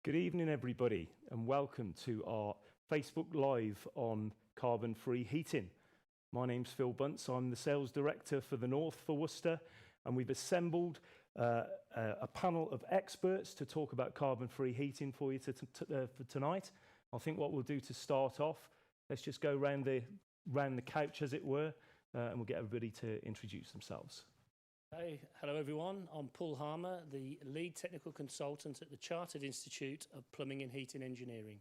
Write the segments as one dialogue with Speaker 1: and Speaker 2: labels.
Speaker 1: Good evening, everybody, and welcome to our Facebook Live on carbon-free heating. My name's Phil Bunce. I'm the Sales Director for the North for Worcester, and we've assembled a panel of experts to talk about carbon-free heating for you for tonight. I think what we'll do to start off, let's just go round the couch, as it were, and we'll get everybody to introduce themselves.
Speaker 2: Hey, hello everyone. I'm Paul Harmer, the Lead Technical Consultant at the Chartered Institute of Plumbing and Heating Engineering.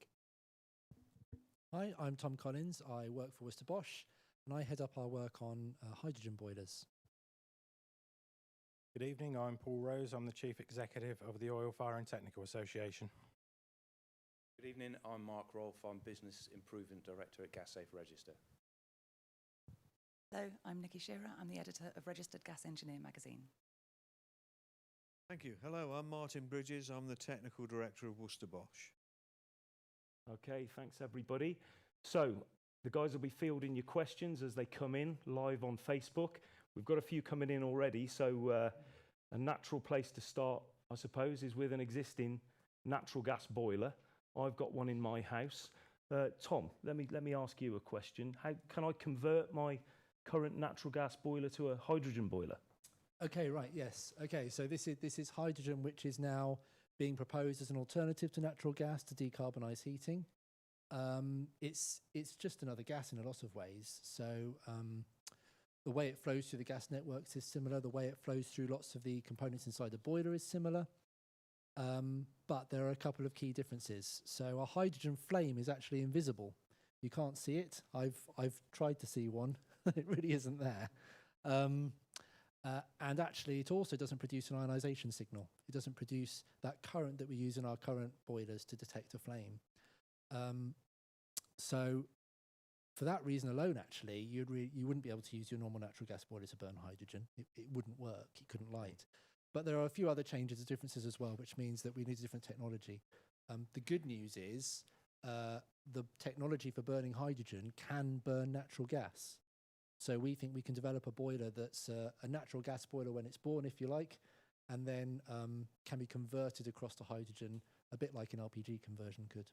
Speaker 3: Hi, I'm Tom Collins. I work for Worcester Bosch, and I head up our work on hydrogen boilers.
Speaker 4: Good evening, I'm Paul Rose. I'm the Chief Executive of the Oil, Fire and Technical Association.
Speaker 5: Good evening, I'm Mark Rolfe. I'm Business Improvement Director at Gas Safe Register.
Speaker 6: Hello, I'm Nicki Shearer. I'm the editor of Registered Gas Engineer magazine.
Speaker 7: Thank you. Hello, I'm Martyn Bridges. I'm the Technical Director of Worcester Bosch.
Speaker 1: Okay, thanks everybody. So the guys will be fielding your questions as they come in live on Facebook. We've got a few coming in already, so a natural place to start, I suppose, is with an existing natural gas boiler. I've got one in my house. Tom, let me ask you a question. How can I convert my current natural gas boiler to a hydrogen boiler?
Speaker 3: Okay, right, yes. Okay, so this is hydrogen, which is now being proposed as an alternative to natural gas to decarbonise heating. It's just another gas in a lot of ways. So the way it flows through the gas networks is similar. The way it flows through lots of the components inside the boiler is similar. But there are a couple of key differences. So a hydrogen flame is actually invisible. You can't see it. I've tried to see one. It really isn't there. And actually, it also doesn't produce an ionisation signal. It doesn't produce that current that we use in our current boilers to detect a flame. So for that reason alone, actually, you wouldn't be able to use your normal natural gas boiler to burn hydrogen. It wouldn't work. It couldn't light. But there are a few other changes and differences as well, which means that we need a different technology. The good news is the technology for burning hydrogen can burn natural gas. So we think we can develop a boiler that's a natural gas boiler when it's born, if you like, and then can be converted across to hydrogen, a bit like an LPG conversion could.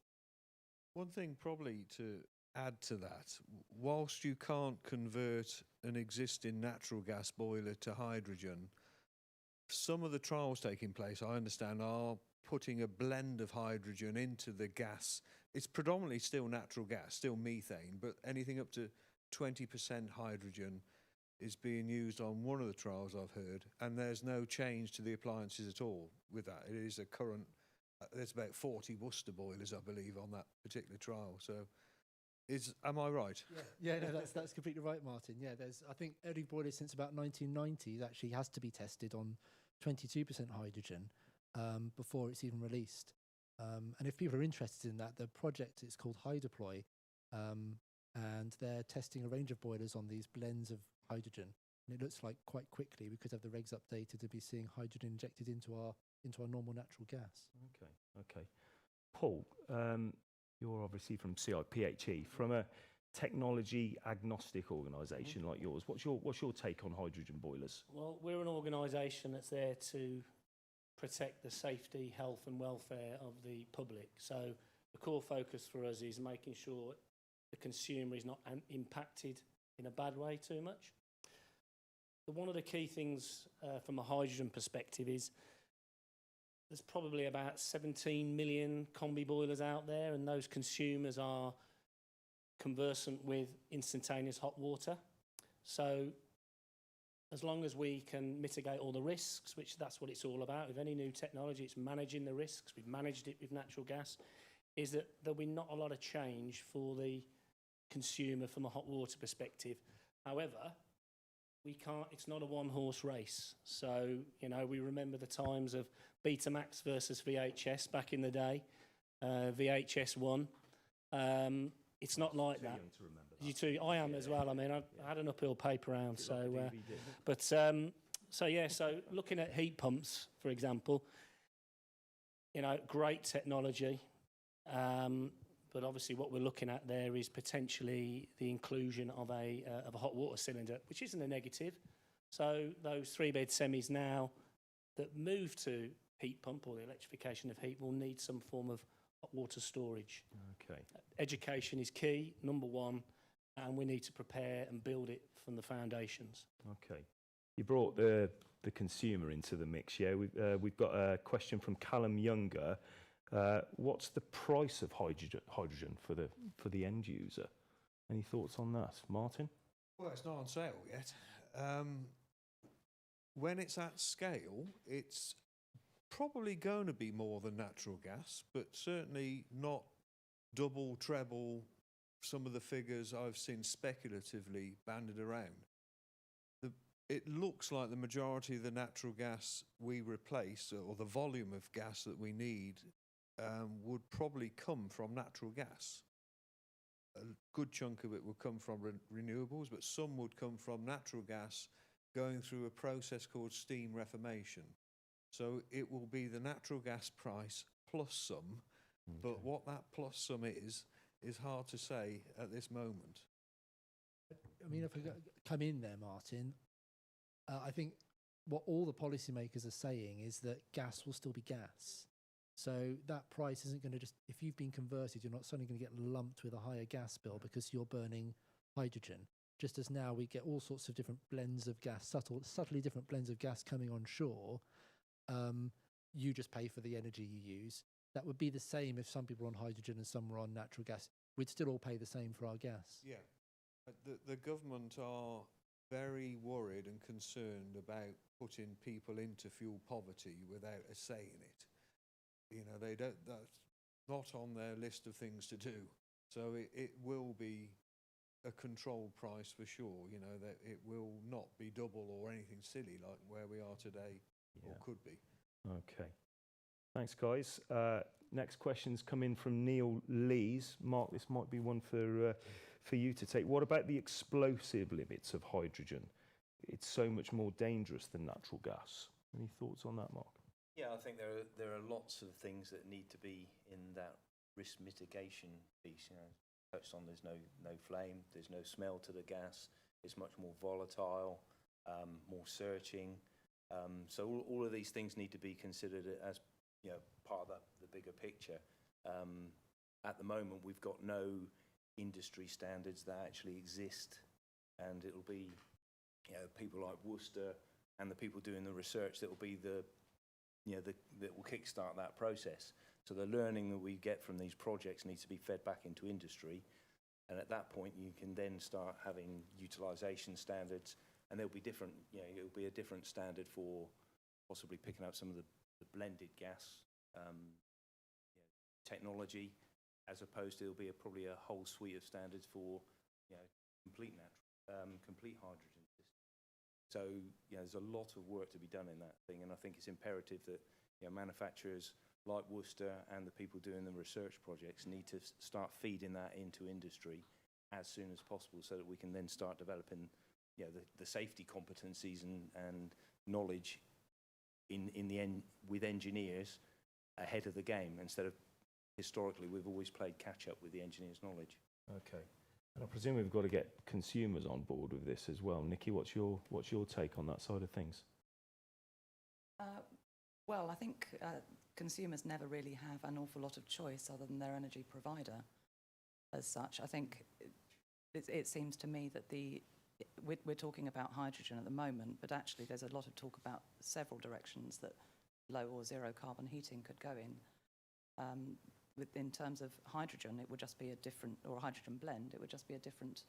Speaker 7: One thing probably to add to that, whilst you can't convert an existing natural gas boiler to hydrogen, some of the trials taking place, I understand, are putting a blend of hydrogen into the gas. It's predominantly still natural gas, still methane, but anything up to 20% hydrogen is being used on one of the trials I've heard, and there's no change to the appliances at all with that. It is a current, there's about 40 Worcester boilers, I believe, on that particular trial. So, am I right?
Speaker 3: Yeah, no, that's completely right, Martyn. Yeah, I think every boiler since about 1990s actually has to be tested on 22% hydrogen before it's even released. And if people are interested in that, the project is called HyDeploy, and they're testing a range of boilers on these blends of hydrogen. And it looks like quite quickly we could have the regs updated to be seeing hydrogen injected into our normal natural gas.
Speaker 1: Okay. Paul, you're obviously from CIPHE, from a technology agnostic organisation like yours. What's your take on hydrogen boilers?
Speaker 2: Well, we're an organisation that's there to protect the safety, health and welfare of the public. So the core focus for us is making sure the consumer is not impacted in a bad way too much. But one of the key things from a hydrogen perspective is there's probably about 17 million combi boilers out there, and those consumers are conversant with instantaneous hot water. So as long as we can mitigate all the risks, which that's what it's all about, with any new technology, it's managing the risks. We've managed it with natural gas, is that there'll be not a lot of change for the consumer from a hot water perspective. However, it's not a one-horse race. So, we remember the times of Betamax versus VHS back in the day. VHS won. It's not like that.
Speaker 1: Young to remember that.
Speaker 2: You too. I am as well. I mean, I had an uphill paper round. So, so looking at heat pumps, for example, great technology. But obviously what we're looking at there is potentially the inclusion of a hot water cylinder, which isn't a negative. So those 3-bed semis now that move to heat pump or the electrification of heat will need some form of hot water storage.
Speaker 1: Okay.
Speaker 2: Education is key, number one, and we need to prepare and build it from the foundations.
Speaker 1: Okay. You brought the consumer into the mix, yeah? We've got a question from Callum Younger. What's the price of hydrogen for the end user? Any thoughts on that, Martyn?
Speaker 7: Well, it's not on sale yet. When it's at scale, it's probably going to be more than natural gas, but certainly not double, treble some of the figures I've seen speculatively banded around. It looks like the majority of the natural gas we replace, or the volume of gas that we need, would probably come from natural gas. A good chunk of it would come from renewables, but some would come from natural gas going through a process called steam reformation. So it will be the natural gas price plus some, but what that plus some is hard to say at this moment.
Speaker 3: I mean, if I come in there, Martyn, I think what all the policymakers are saying is that gas will still be gas. So that price isn't going to just, if you've been converted, you're not suddenly going to get lumped with a higher gas bill because you're burning hydrogen. Just as now we get all sorts of different blends of gas, subtly different blends of gas coming on shore, you just pay for the energy you use. That would be the same if some people were on hydrogen and some were on natural gas. We'd still all pay the same for our gas.
Speaker 7: Yeah. The government are very worried and concerned about putting people into fuel poverty without a say in it. You know, that's not on their list of things to do. So it will be a controlled price for sure, you know, that it will not be double or anything silly like where we are today, or could be.
Speaker 1: Okay. Thanks, guys. Next questions come in from Neil Lees. Mark, this might be one for you to take. What about the explosive limits of hydrogen? It's so much more dangerous than natural gas. Any thoughts on that, Mark?
Speaker 5: Yeah, I think there are lots of things that need to be in that risk mitigation piece. You know, touched on, there's no flame, there's no smell to the gas. It's much more volatile, more searching. So all of these things need to be considered as, you know, part of the bigger picture. At the moment, we've got no industry standards that actually exist, and it'll be, you know, people like Worcester and the people doing the research that will be that will kickstart that process. So the learning that we get from these projects needs to be fed back into industry, and at that point you can then start having utilisation standards, and there'll be different, you know, it'll be a different standard for possibly picking up some of the blended gas technology, as opposed to it'll be probably a whole suite of standards for, you know, complete hydrogen system. So, you know, there's a lot of work to be done in that thing, and I think it's imperative that, you know, manufacturers like Worcester and the people doing the research projects need to start feeding that into industry as soon as possible, so that we can then start developing, you know, the safety competencies and knowledge with engineers ahead of the game, instead of historically we've always played catch up with the engineers' knowledge.
Speaker 1: Okay. And I presume we've got to get consumers on board with this as well. Nicki, what's your take on that side of things?
Speaker 6: Well, I think consumers never really have an awful lot of choice other than their energy provider as such. I think it seems to me that we're talking about hydrogen at the moment, but actually there's a lot of talk about several directions that low or zero carbon heating could go in. In terms of hydrogen, it would just be a different, or a hydrogen blend, it would just be a different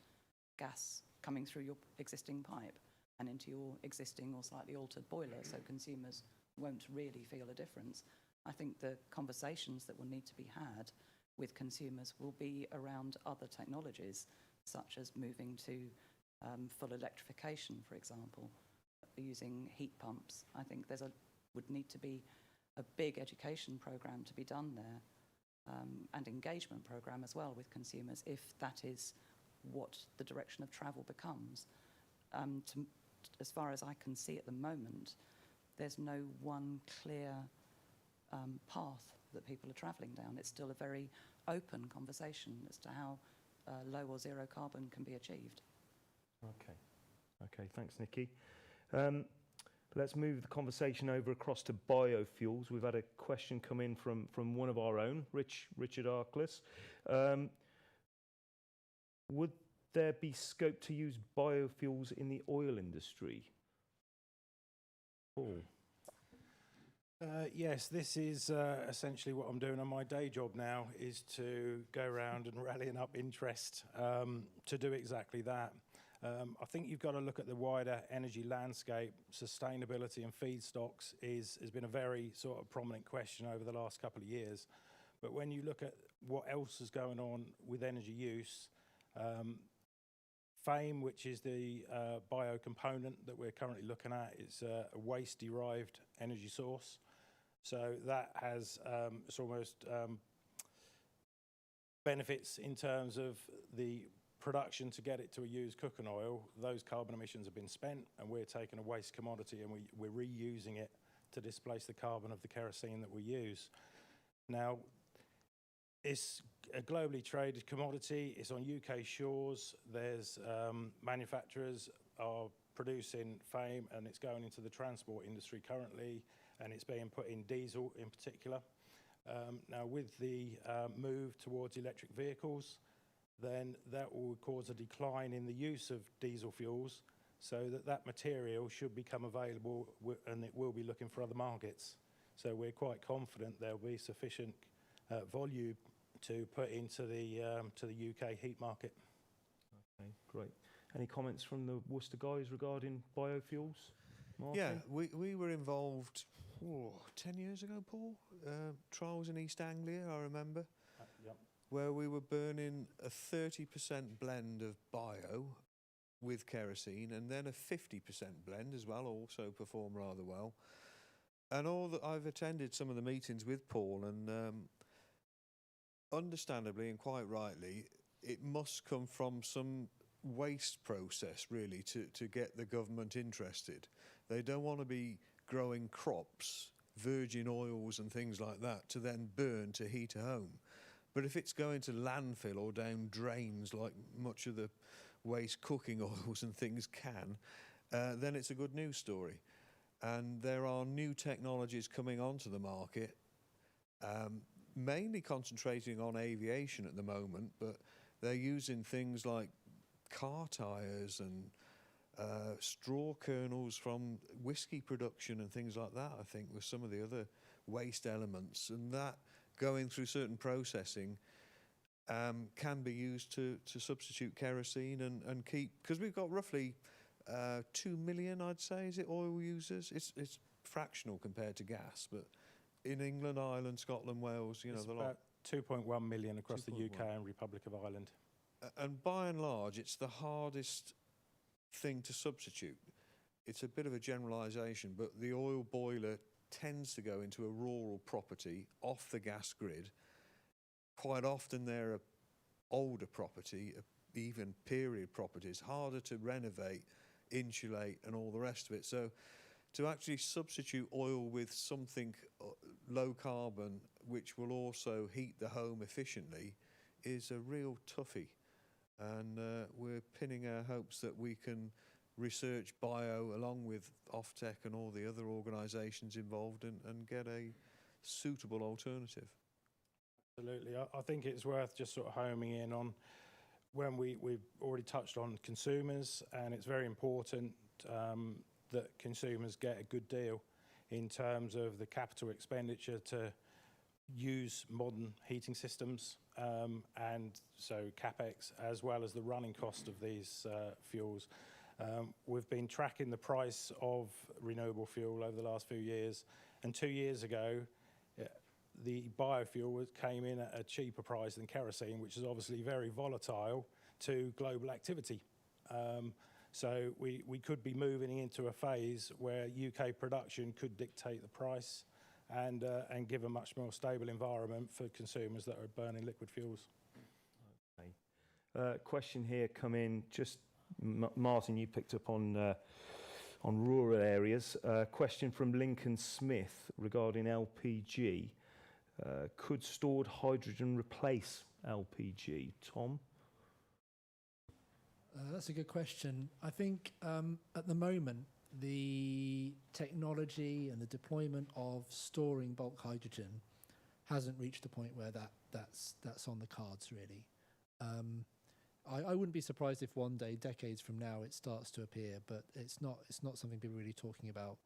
Speaker 6: gas coming through your existing pipe and into your existing or slightly altered boiler, so consumers won't really feel a difference. I think the conversations that will need to be had with consumers will be around other technologies, such as moving to full electrification, for example, using heat pumps. I think would need to be a big education program to be done there. And engagement program as well with consumers, if that is what the direction of travel becomes. As far as I can see at the moment, there's no one clear path that people are travelling down. It's still a very open conversation as to how low or zero carbon can be achieved.
Speaker 1: Okay, thanks, Nicki. Let's move the conversation over across to biofuels. We've had a question come in from one of our own, Richard Arkless. Would there be scope to use biofuels in the oil industry? Paul?
Speaker 4: Yes, this is essentially what I'm doing on my day job now, is to go around and rallying up interest to do exactly that. I think you've got to look at the wider energy landscape. Sustainability and feedstocks has been a very sort of prominent question over the last couple of years. But when you look at what else is going on with energy use, FAME, which is the bio component that we're currently looking at, is a waste-derived energy source. So that has it's almost benefits in terms of the production to get it to a used cooking oil. Those carbon emissions have been spent, and we're taking a waste commodity and we're reusing it to displace the carbon of the kerosene that we use. Now, it's a globally traded commodity. It's on UK shores. There's manufacturers are producing FAME, and it's going into the transport industry currently, and it's being put in diesel in particular. Now, with the move towards electric vehicles, then that will cause a decline in the use of diesel fuels, so that material should become available, and it will be looking for other markets. So we're quite confident there'll be sufficient volume to put into the UK heat market.
Speaker 1: Okay, great. Any comments from the Worcester guys regarding biofuels? Martyn?
Speaker 7: Yeah, we were involved 10 years ago, Paul. Trials in East Anglia, I remember,
Speaker 4: Yep.
Speaker 7: where we were burning a 30% blend of bio with kerosene, and then a 50% blend as well, also performed rather well. And I've attended some of the meetings with Paul, and understandably and quite rightly, it must come from some waste process, really, to get the government interested. They don't want to be growing crops, virgin oils and things like that, to then burn to heat a home. But if it's going to landfill or down drains, like much of the waste cooking oils and things can, then it's a good news story. And there are new technologies coming onto the market, mainly concentrating on aviation at the moment, but they're using things like car tyres and straw kernels from whiskey production and things like that, I think, with some of the other waste elements. And that, going through certain processing, can be used to substitute kerosene and keep, because we've got roughly 2 million, I'd say, is it, oil users? It's fractional compared to gas, but in England, Ireland, Scotland, Wales, you know,
Speaker 4: It's
Speaker 7: the
Speaker 4: about
Speaker 7: lot.
Speaker 4: 2.1 million across the
Speaker 7: 2.1.
Speaker 4: UK and Republic of Ireland.
Speaker 7: And by and large, it's the hardest thing to substitute. It's a bit of a generalisation, but the oil boiler tends to go into a rural property off the gas grid. Quite often they're an older property, even period properties, harder to renovate, insulate and all the rest of it. So to actually substitute oil with something low carbon, which will also heat the home efficiently, is a real toughie. And we're pinning our hopes that we can research bio along with OFTEC and all the other organisations involved and get a suitable alternative.
Speaker 4: Absolutely. I think it's worth just sort of homing in on when we've already touched on consumers, and it's very important that consumers get a good deal in terms of the capital expenditure to use modern heating systems, and so CapEx, as well as the running cost of these fuels. We've been tracking the price of renewable fuel over the last few years, and 2 years ago the biofuel came in at a cheaper price than kerosene, which is obviously very volatile to global activity. So we could be moving into a phase where UK production could dictate the price and give a much more stable environment for consumers that are burning liquid fuels.
Speaker 1: Okay. Question here come in, just Martyn, you picked up on rural areas. Question from Lincoln Smith regarding LPG. Could stored hydrogen replace LPG? Tom?
Speaker 3: That's a good question. I think at the moment the technology and the deployment of storing bulk hydrogen hasn't reached a point where that's on the cards, really. I wouldn't be surprised if one day, decades from now, it starts to appear, but it's not something people are really talking about.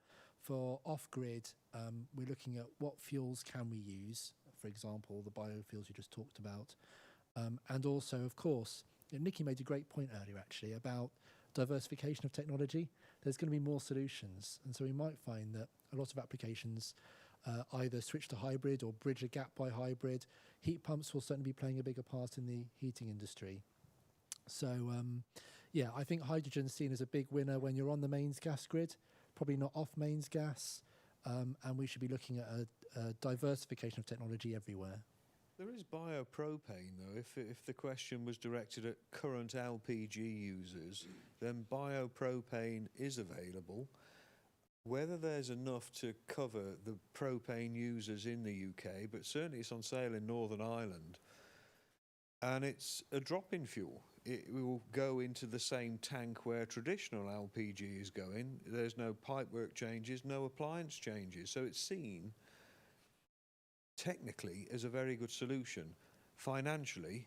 Speaker 3: For off-grid, we're looking at what fuels can we use, for example, the biofuels you just talked about. And also, of course, Nicki made a great point earlier, actually, about diversification of technology. There's going to be more solutions. And so we might find that a lot of applications either switch to hybrid or bridge a gap by hybrid. Heat pumps will certainly be playing a bigger part in the heating industry. So, yeah, I think hydrogen's seen as a big winner when you're on the mains gas grid, probably not off mains gas. And we should be looking at a diversification of technology everywhere.
Speaker 7: There is biopropane, though. If the question was directed at current LPG users, then biopropane is available. Whether there's enough to cover the propane users in the UK, but certainly it's on sale in Northern Ireland, and it's a drop-in fuel. It will go into the same tank where traditional LPG is going. There's no pipework changes, no appliance changes, so it's seen technically as a very good solution. Financially,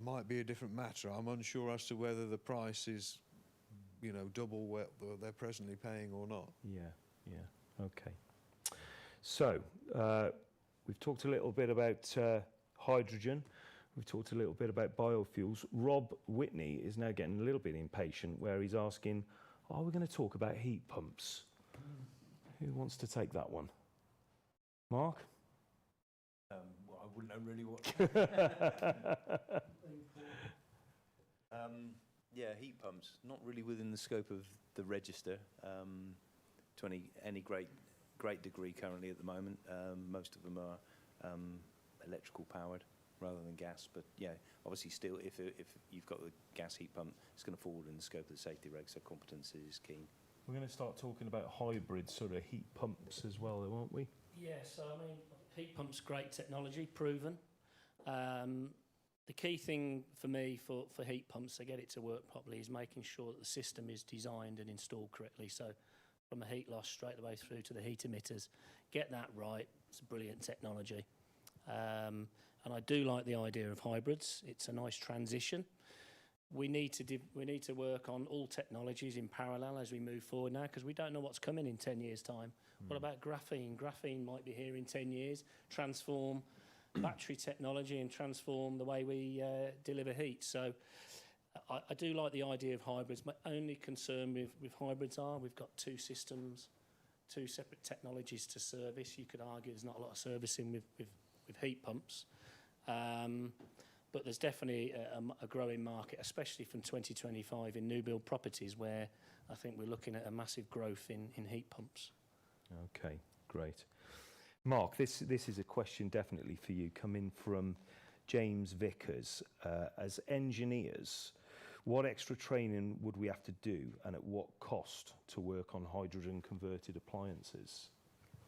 Speaker 7: might be a different matter. I'm unsure as to whether the price is, you know, double what they're presently paying or not.
Speaker 1: Yeah, okay. So, we've talked a little bit about hydrogen. We've talked a little bit about biofuels. Rob Whitney is now getting a little bit impatient, where he's asking, are we going to talk about heat pumps? Who wants to take that one? Mark?
Speaker 5: Well, I wouldn't know really what. Yeah, heat pumps, not really within the scope of the register to any great degree currently at the moment. Most of them are electrical powered rather than gas, but yeah, obviously still, if you've got the gas heat pump, it's going to fall within the scope of the safety regs, so competence is key. We're going to start talking about hybrid sort of heat pumps as well, though, aren't we?
Speaker 2: Yeah, so I mean, heat pumps, great technology, proven. The key thing for me for heat pumps to get it to work properly is making sure that the system is designed and installed correctly. So from a heat loss straight the way through to the heat emitters, get that right. It's a brilliant technology. And I do like the idea of hybrids. It's a nice transition. We need to work on all technologies in parallel as we move forward now, because we don't know what's coming in 10 years' time. What about graphene? Graphene might be here in 10 years, transform battery technology and transform the way we deliver heat. So I do like the idea of hybrids. My only concern with hybrids are we've got two systems, two separate technologies to service. You could argue there's not a lot of servicing with heat pumps. But there's definitely a growing market, especially from 2025 in new build properties, where I think we're looking at a massive growth in heat pumps.
Speaker 1: Okay, great. Mark, this is a question definitely for you, coming from James Vickers. As engineers, what extra training would we have to do, and at what cost, to work on hydrogen converted appliances?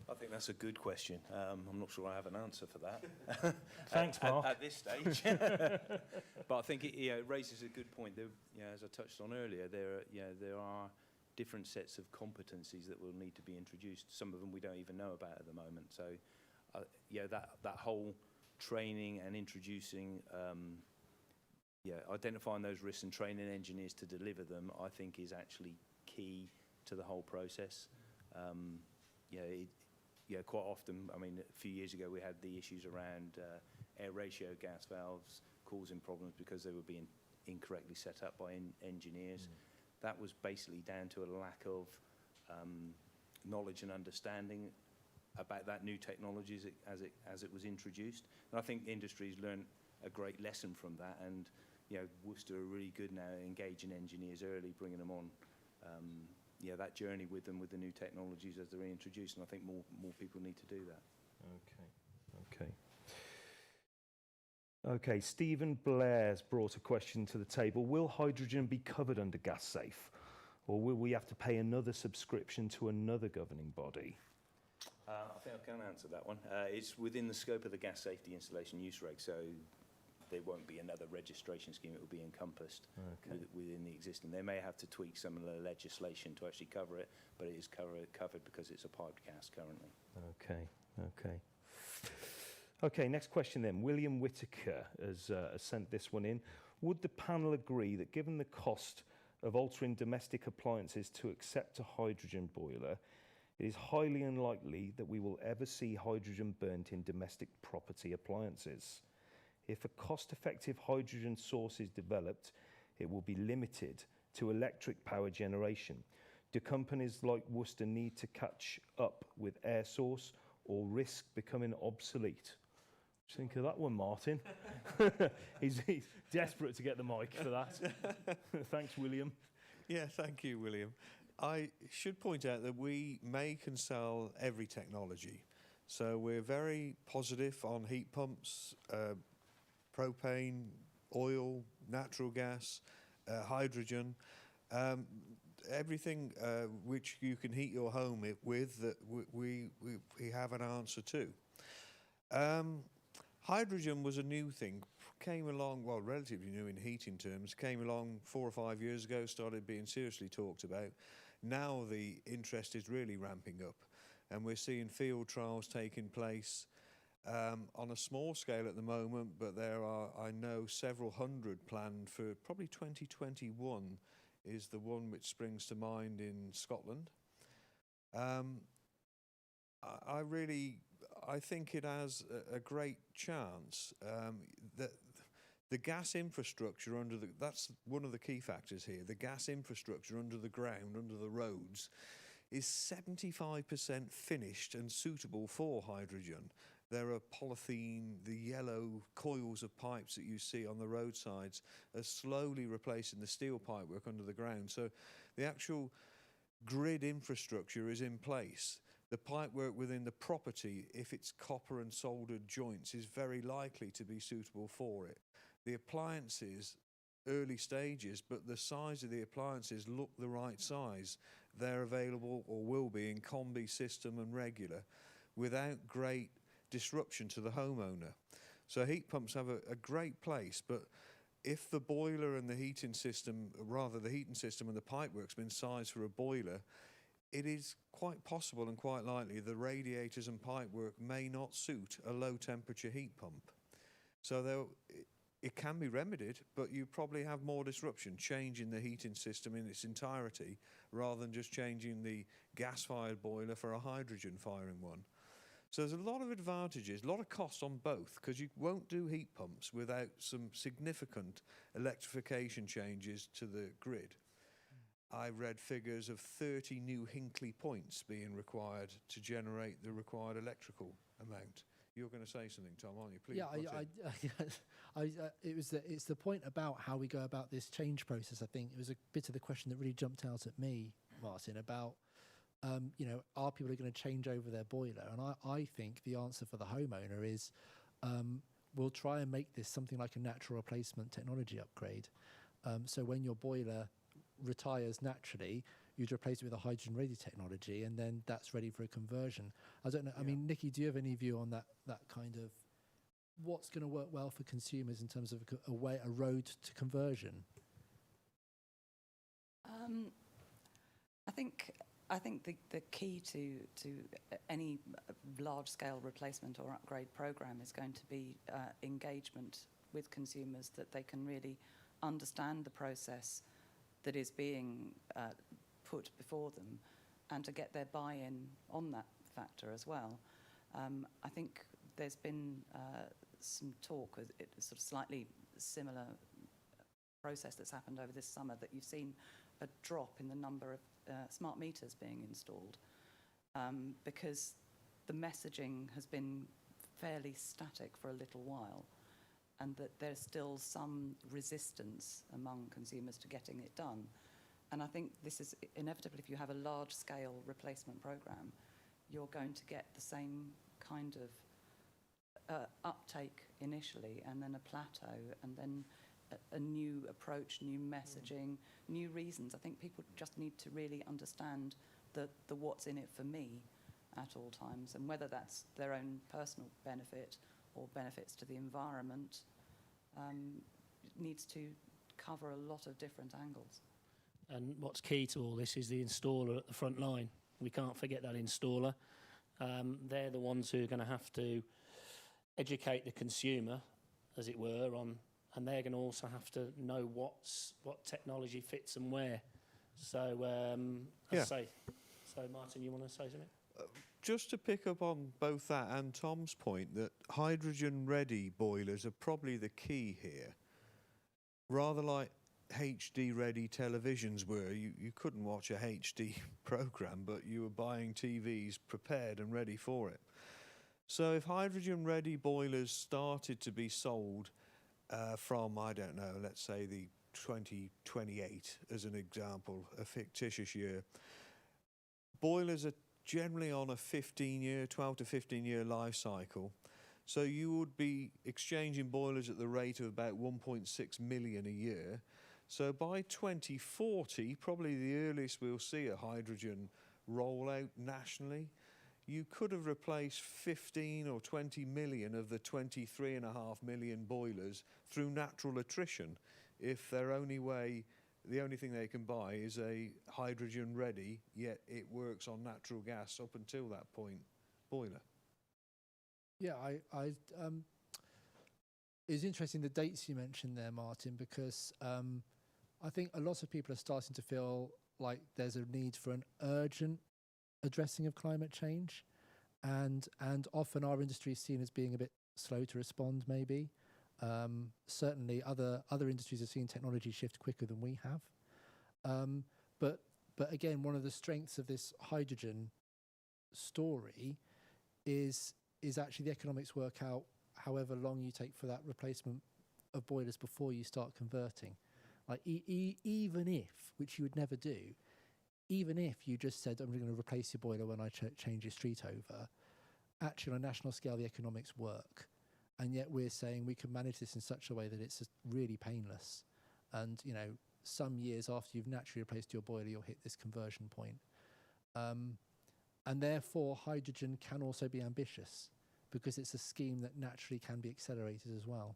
Speaker 5: I think that's a good question. I'm not sure I have an answer for that.
Speaker 1: Thanks, Mark.
Speaker 5: At this stage. But I think it raises a good point. There, as I touched on earlier, there are different sets of competencies that will need to be introduced. Some of them we don't even know about at the moment. So, that whole training and introducing, identifying those risks and training engineers to deliver them, I think is actually key to the whole process. Quite often, I mean, a few years ago we had the issues around air ratio gas valves causing problems because they were being incorrectly set up by engineers. That was basically down to a lack of knowledge and understanding about that new technology as it was introduced. And I think the industry's learned a great lesson from that, and Worcester are really good now at engaging engineers early, bringing them on that journey with them, with the new technologies as they're introduced, and I think more people need to do that.
Speaker 1: Okay, Stephen Blair's brought a question to the table. Will hydrogen be covered under gas safe, or will we have to pay another subscription to another governing body?
Speaker 5: I think I can answer that one. It's within the scope of the gas safety installation use reg, so there won't be another registration scheme. It will be encompassed
Speaker 1: Okay.
Speaker 5: within the existing. They may have to tweak some of the legislation to actually cover it, but it is covered because it's a piped gas currently.
Speaker 1: Okay, okay. Okay, next question then. William Whitaker has sent this one in. Would the panel agree that given the cost of altering domestic appliances to accept a hydrogen boiler, it is highly unlikely that we will ever see hydrogen burnt in domestic property appliances? If a cost-effective hydrogen source is developed, it will be limited to electric power generation. Do companies like Worcester need to catch up with air source or risk becoming obsolete? What do you think of that one, Martyn? he's desperate to get the mic for that. Thanks, William.
Speaker 7: Yeah, thank you, William. I should point out that we make and sell every technology. So we're very positive on heat pumps, propane, oil, natural gas, hydrogen, everything which you can heat your home with that we have an answer to. Hydrogen was a new thing, came along, well, relatively new in heating terms, came along 4 or 5 years ago, started being seriously talked about. Now the interest is really ramping up, and we're seeing field trials taking place on a small scale at the moment, but there are, I know, several hundred planned for probably 2021 is the one which springs to mind in Scotland. I think it has a great chance that the gas infrastructure that's one of the key factors here. The gas infrastructure under the ground, under the roads, is 75% finished and suitable for hydrogen. There are polythene, the yellow coils of pipes that you see on the roadsides are slowly replacing the steel pipework under the ground. So the actual grid infrastructure is in place. The pipework within the property, if it's copper and soldered joints, is very likely to be suitable for it. The appliances, early stages, but the size of the appliances look the right size. They're available or will be in combi, system and regular without great disruption to the homeowner. So heat pumps have a great place, but if the boiler and the heating system, rather the heating system and the pipework's been sized for a boiler, it is quite possible and quite likely the radiators and pipework may not suit a low temperature heat pump. So it can be remedied, but you probably have more disruption, changing the heating system in its entirety rather than just changing the gas-fired boiler for a hydrogen-firing one. So there's a lot of advantages, a lot of costs on both, because you won't do heat pumps without some significant electrification changes to the grid. I read figures of 30 new Hinkley points being required to generate the required electrical amount. You're going to say something, Tom, aren't you? Please.
Speaker 3: Yeah, it's the point about how we go about this change process. I think it was a bit of the question that really jumped out at me, Martyn, about are people going to change over their boiler? And I think the answer for the homeowner is we'll try and make this something like a natural replacement technology upgrade. So when your boiler retires naturally, you'd replace it with a hydrogen ready technology, and then that's ready for a conversion. I don't know. I mean, Nicki, do you have any view on that kind of what's going to work well for consumers in terms of a road to conversion?
Speaker 6: I think the key to any large-scale replacement or upgrade program is going to be engagement with consumers, that they can really understand the process that is being put before them, and to get their buy-in on that factor as well. I think there's been some talk, it's sort of slightly similar process that's happened over this summer, that you've seen a drop in the number of smart meters being installed because the messaging has been fairly static for a little while, and that there's still some resistance among consumers to getting it done. And I think this is inevitable. If you have a large-scale replacement program, you're going to get the same kind of uptake initially, and then a plateau, and then a new approach, new messaging, new reasons. I think people just need to really understand the what's in it for me at all times, and whether that's their own personal benefit or benefits to the environment, needs to cover a lot of different angles.
Speaker 2: And what's key to all this is the installer at the front line. We can't forget that installer. They're the ones who are going to have to educate the consumer, as it were, on, and they're going to also have to know what technology fits and where. So,
Speaker 7: Yeah.
Speaker 2: So Martyn, you want to say something?
Speaker 7: Just to pick up on both that and Tom's point, that hydrogen-ready boilers are probably the key here. Rather like HD-ready televisions were, you couldn't watch a HD programme, but you were buying TVs prepared and ready for it. So if hydrogen-ready boilers started to be sold from, I don't know, let's say the 2028 as an example, a fictitious year, boilers are generally on a 12 to 15-year life cycle. So you would be exchanging boilers at the rate of about 1.6 million a year. So by 2040, probably the earliest we'll see a hydrogen rollout nationally, you could have replaced 15 or 20 million of the 23.5 million boilers through natural attrition if the only thing they can buy is a hydrogen ready, yet it works on natural gas up until that point, boiler.
Speaker 3: Yeah, it's interesting the dates you mentioned there, Martyn, because I think a lot of people are starting to feel like there's a need for an urgent addressing of climate change, and often our industry is seen as being a bit slow to respond, maybe. Certainly other industries have seen technology shift quicker than we have. But again, one of the strengths of this hydrogen story is actually the economics work out however long you take for that replacement of boilers before you start converting. Like even if, which you would never do, even if you just said, I'm going to replace your boiler when I change your street over, actually on a national scale, the economics work. And yet we're saying we can manage this in such a way that it's really painless. And, you know, some years after you've naturally replaced your boiler, you'll hit this conversion point. And therefore, hydrogen can also be ambitious because it's a scheme that naturally can be accelerated as well.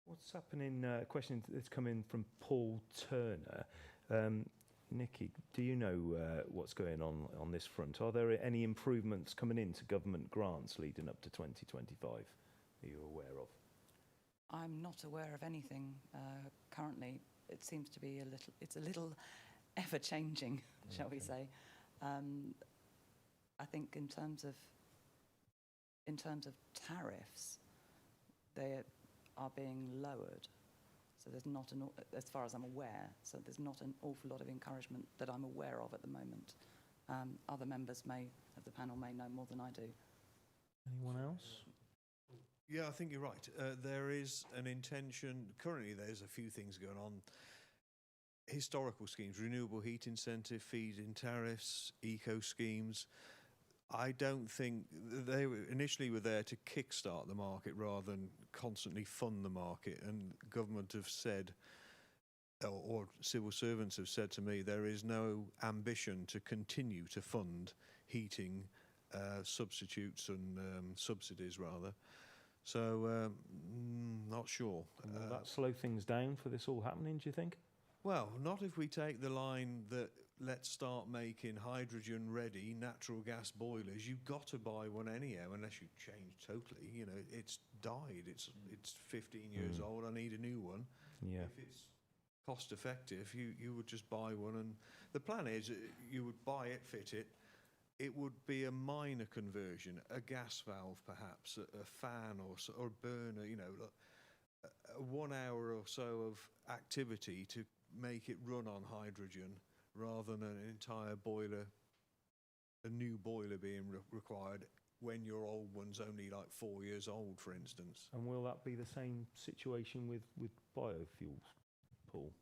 Speaker 1: What's happening? A question that's come in from Paul Turner. Nicki, do you know what's going on this front? Are there any improvements coming into government grants leading up to 2025? Are you aware of?
Speaker 6: I'm not aware of anything currently. It seems to be it's a little ever-changing, shall we say. I think in terms of tariffs, they are being lowered. So there's not as far as I'm aware, so there's not an awful lot of encouragement that I'm aware of at the moment. Other members of the panel may know more than I do.
Speaker 1: Anyone else?
Speaker 7: Yeah, I think you're right. There is an intention, currently there's a few things going on. Historical schemes, renewable heat incentive, feed-in tariffs, eco schemes. I don't think they initially were there to kickstart the market rather than constantly fund the market. And government have said, or civil servants have said to me, there is no ambition to continue to fund heating substitutes and subsidies rather. So not sure.
Speaker 1: And will that slow things down for this all happening, do you think?
Speaker 7: Well, not if we take the line that let's start making hydrogen-ready natural gas boilers. You've got to buy one anyhow, unless you change totally. You know, it's died. It's 15 years old. I need a new one.
Speaker 1: Yeah.
Speaker 7: If it's cost-effective, you would just buy one. And the plan is you would buy it, fit it. It would be a minor conversion, a gas valve perhaps, a fan or a burner. You know, 1 hour or so of activity to make it run on hydrogen rather than an entire boiler, a new boiler being required when your old one's only like 4 years old, for instance.
Speaker 1: And will that be the same situation with biofuels, Paul?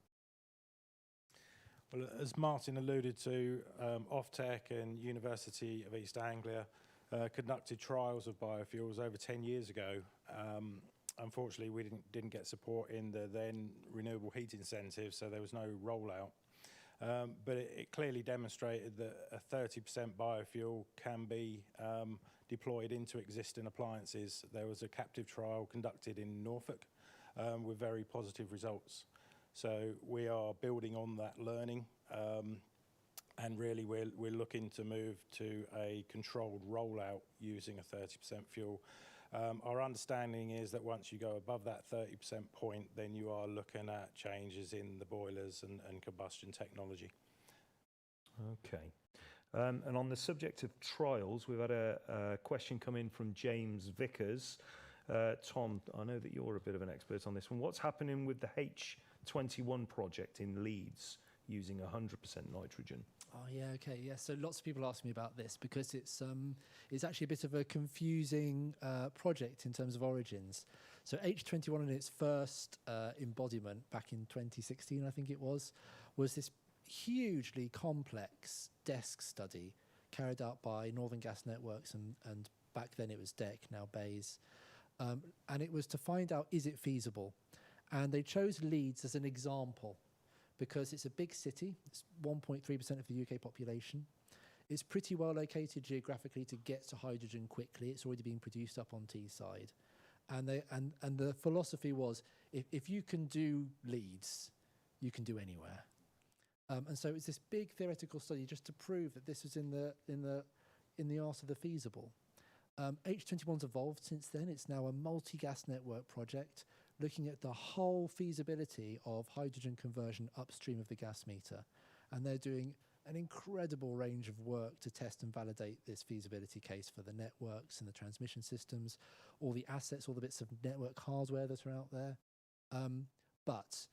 Speaker 4: Well, as Martyn alluded to, OFTEC and University of East Anglia conducted trials of biofuels over 10 years ago. Unfortunately, we didn't get support in the then renewable heat incentive, so there was no rollout. But it clearly demonstrated that a 30% biofuel can be deployed into existing appliances. There was a captive trial conducted in Norfolk with very positive results. So we are building on that learning, and really we're looking to move to a controlled rollout using a 30% fuel. Our understanding is that once you go above that 30% point, then you are looking at changes in the boilers and combustion technology.
Speaker 1: Okay. And on the subject of trials, we've had a question come in from James Vickers. Tom, I know that you're a bit of an expert on this one. What's happening with the H21 project in Leeds using 100% nitrogen?
Speaker 3: Oh yeah, okay, yeah. So lots of people ask me about this because it's actually a bit of a confusing project in terms of origins. So H21 in its first embodiment back in 2016, I think it was this hugely complex desk study carried out by Northern Gas Networks and back then it was DEC, now BAYS. And it was to find out, is it feasible? And they chose Leeds as an example because it's a big city. It's 1.3% of the UK population. It's pretty well located geographically to get to hydrogen quickly. It's already being produced up on Teesside. And the philosophy was, if you can do Leeds, you can do anywhere. And so it was this big theoretical study just to prove that this was in the art of the feasible. H21's evolved since then. It's now a multi-gas network project looking at the whole feasibility of hydrogen conversion upstream of the gas meter. And they're doing an incredible range of work to test and validate this feasibility case for the networks and the transmission systems, all the assets, all the bits of network hardware that are out there. But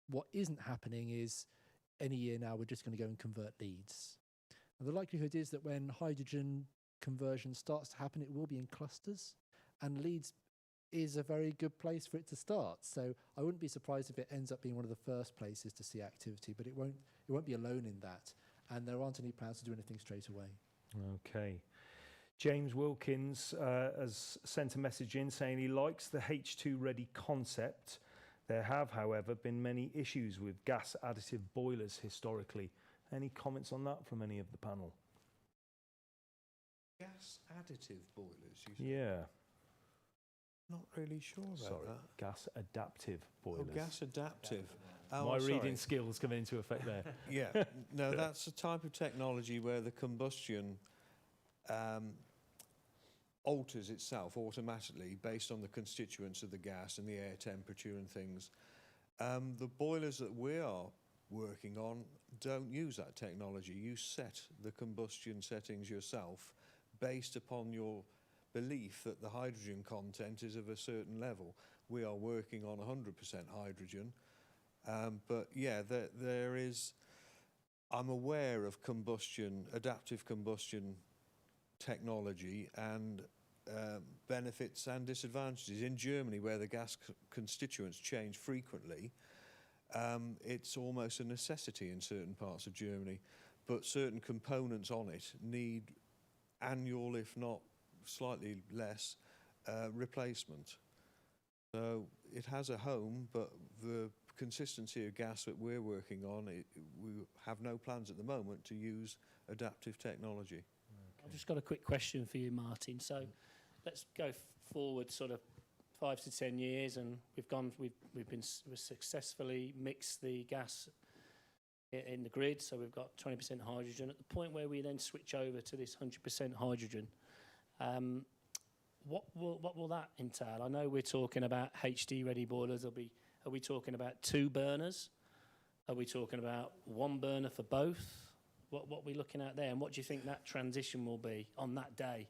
Speaker 3: what isn't happening is any year now we're just going to go and convert Leeds. And the likelihood is that when hydrogen conversion starts to happen, it will be in clusters, and Leeds is a very good place for it to start. So I wouldn't be surprised if it ends up being one of the first places to see activity, but it won't be alone in that, and there aren't any plans to do anything straight away.
Speaker 1: Okay. James Wilkins has sent a message in saying he likes the H2 ready concept. There have, however, been many issues with gas additive boilers historically. Any comments on that from any of the panel?
Speaker 7: Gas additive boilers, you said?
Speaker 1: Yeah.
Speaker 7: Not really sure about
Speaker 1: Sorry,
Speaker 7: that.
Speaker 1: gas adaptive boilers.
Speaker 7: Oh, gas adaptive.
Speaker 1: My reading skills come into effect there.
Speaker 7: Yeah, no, that's a type of technology where the combustion alters itself automatically based on the constituents of the gas and the air temperature and things. The boilers that we are working on don't use that technology. You set the combustion settings yourself based upon your belief that the hydrogen content is of a certain level. We are working on 100% hydrogen, but yeah, there is, I'm aware of combustion, adaptive combustion technology and benefits and disadvantages. In Germany, where the gas constituents change frequently, it's almost a necessity in certain parts of Germany, but certain components on it need annual, if not slightly less, replacement. So it has a home, but the consistency of gas that we're working on, we have no plans at the moment to use adaptive technology.
Speaker 2: Okay. I've just got a quick question for you, Martyn. So let's go forward sort of 5 to 10 years, and we've successfully mixed the gas in the grid, so we've got 20% hydrogen. At the point where we then switch over to this 100% hydrogen, what will that entail? I know we're talking about HD ready boilers. Are we talking about 2 burners? Are we talking about 1 burner for both? What are we looking at there, and what do you think that transition will be on that day?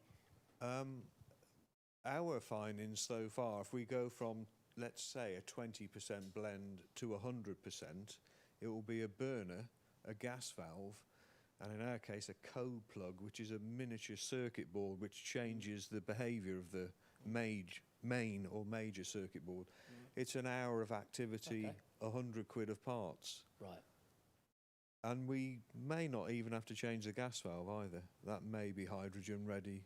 Speaker 7: Our findings so far, if we go from, let's say, a 20% blend to 100%, it will be a burner, a gas valve, and in our case, a code plug, which is a miniature circuit board which changes the behaviour of the main or major circuit board. It's an hour of activity,
Speaker 2: Okay.
Speaker 7: 100 quid of parts.
Speaker 2: Right.
Speaker 7: And we may not even have to change the gas valve either. That may be hydrogen ready,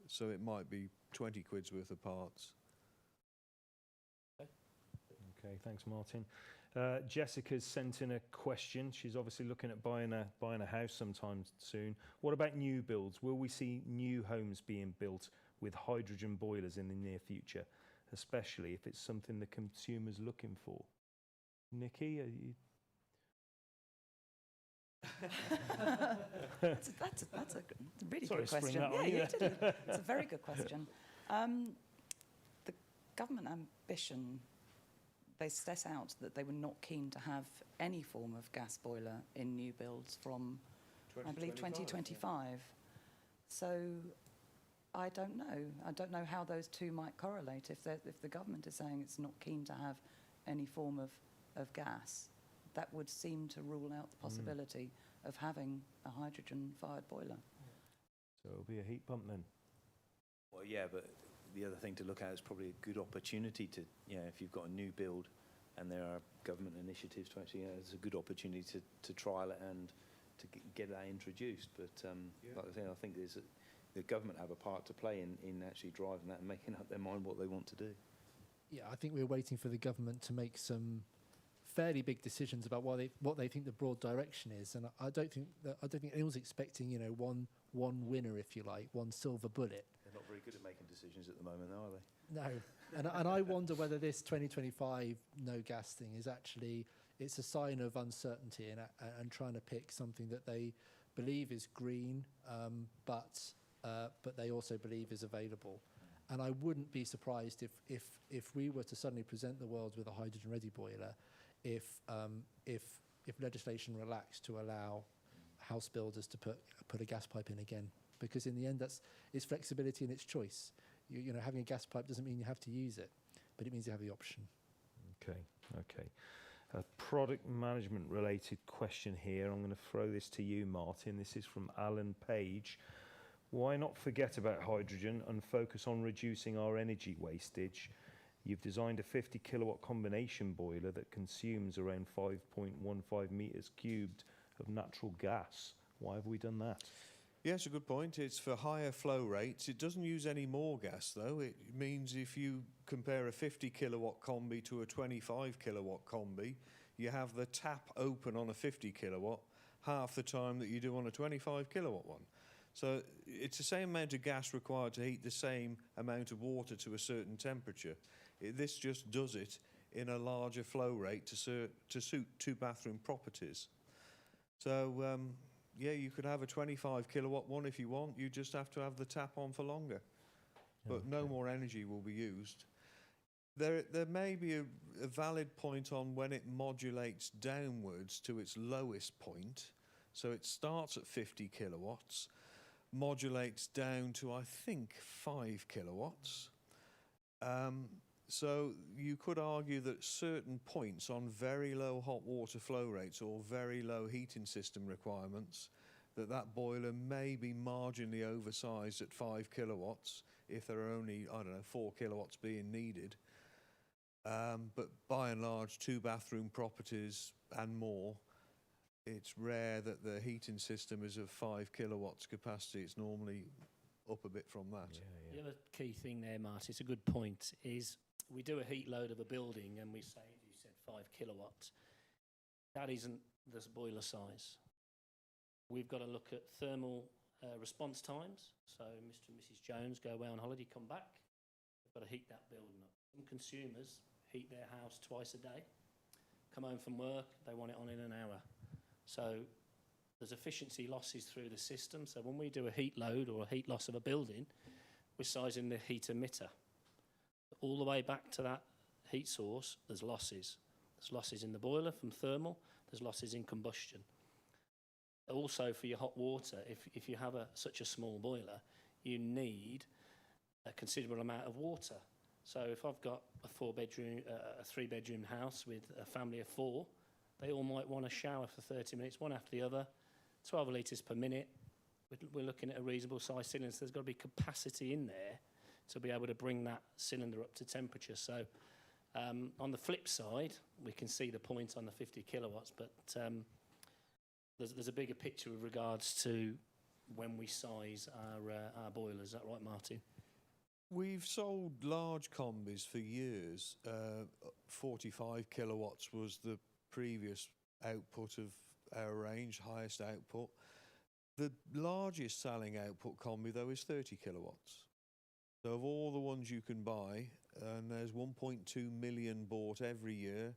Speaker 7: so it might be 20 quid's worth of parts.
Speaker 1: Okay, thanks, Martyn. Jessica's sent in a question. She's obviously looking at buying a house sometime soon. What about new builds? Will we see new homes being built with hydrogen boilers in the near future, especially if it's something the consumer's looking for? Nicki, are you?
Speaker 6: That's a really
Speaker 1: Sorry,
Speaker 6: good
Speaker 1: spring
Speaker 6: question.
Speaker 1: that on
Speaker 6: Yeah,
Speaker 1: you
Speaker 6: you
Speaker 1: there.
Speaker 6: did it. It's a very good question. The government ambition, they set out that they were not keen to have any form of gas boiler in new builds from, I believe, 2025. So I don't know. I don't know how those two might correlate. If the government is saying it's not keen to have any form of gas, that would seem to rule out the possibility of having a hydrogen-fired boiler.
Speaker 1: So it'll be a heat pump then.
Speaker 5: Well, yeah, but the other thing to look at is probably a good opportunity to, if you've got a new build and there are government initiatives to actually, it's a good opportunity to trial it and to get that introduced. But like I say, I think the government have a part to play in actually driving that and making up their mind what they want to do.
Speaker 3: Yeah, I think we're waiting for the government to make some fairly big decisions about what they think the broad direction is, and I don't think anyone's expecting one winner, if you like, one silver bullet.
Speaker 5: They're not very good at making decisions at the moment, though, are they?
Speaker 3: No, and I wonder whether this 2025 no gas thing is actually it's a sign of uncertainty and trying to pick something that they believe is green, but they also believe is available. And I wouldn't be surprised if we were to suddenly present the world with a hydrogen-ready boiler, if legislation relaxed to allow house builders to put a gas pipe in again, because in the end it's flexibility and it's choice. You know, having a gas pipe doesn't mean you have to use it, but it means you have the option.
Speaker 1: Okay. A product management related question here. I'm going to throw this to you, Martyn. This is from Alan Page. Why not forget about hydrogen and focus on reducing our energy wastage? You've designed a 50 kilowatt combination boiler that consumes around 5.15 meters cubed of natural gas. Why have we done that?
Speaker 7: Yes, a good point. It's for higher flow rates. It doesn't use any more gas, though. It means if you compare a 50 kilowatt combi to a 25 kilowatt combi, you have the tap open on a 50 kilowatt half the time that you do on a 25 kilowatt one. So it's the same amount of gas required to heat the same amount of water to a certain temperature. This just does it in a larger flow rate to suit two-bathroom properties. So, you could have a 25 kilowatt one if you want. You just have to have the tap on for longer. But no more energy will be used. There may be a valid point on when it modulates downwards to its lowest point. So it starts at 50 kilowatts, modulates down to, I think, 5 kilowatts. So you could argue that certain points on very low hot water flow rates or very low heating system requirements, that boiler may be marginally oversized at 5 kilowatts if there are only, 4 kilowatts being needed. But by and large, two-bathroom properties and more, it's rare that the heating system is of 5 kilowatts capacity. It's normally up a bit from that.
Speaker 2: The other key thing there, Martyn, it's a good point, is we do a heat load of a building and we say, you said 5 kilowatts. That isn't the boiler size. We've got to look at thermal response times. So Mr. and Mrs. Jones go away on holiday, come back. We've got to heat that building up. Some consumers heat their house twice a day. Come home from work, they want it on in an hour. So there's efficiency losses through the system. So when we do a heat load or a heat loss of a building, we're sizing the heat emitter. All the way back to that heat source, there's losses. There's losses in the boiler from thermal. There's losses in combustion. Also, for your hot water, if you have such a small boiler, you need a considerable amount of water. So if I've got a 3-bedroom house with a family of 4, they all might want a shower for 30 minutes, one after the other, 12 litres per minute. We're looking at a reasonable size cylinder, so there's got to be capacity in there to be able to bring that cylinder up to temperature. So on the flip side, we can see the point on the 50 kilowatts, but there's a bigger picture with regards to when we size our boilers. Is that right, Martyn?
Speaker 7: We've sold large combis for years. 45 kilowatts was the previous output of our range, highest output. The largest selling output combi, though, is 30 kilowatts. So of all the ones you can buy, and there's 1.2 million bought every year.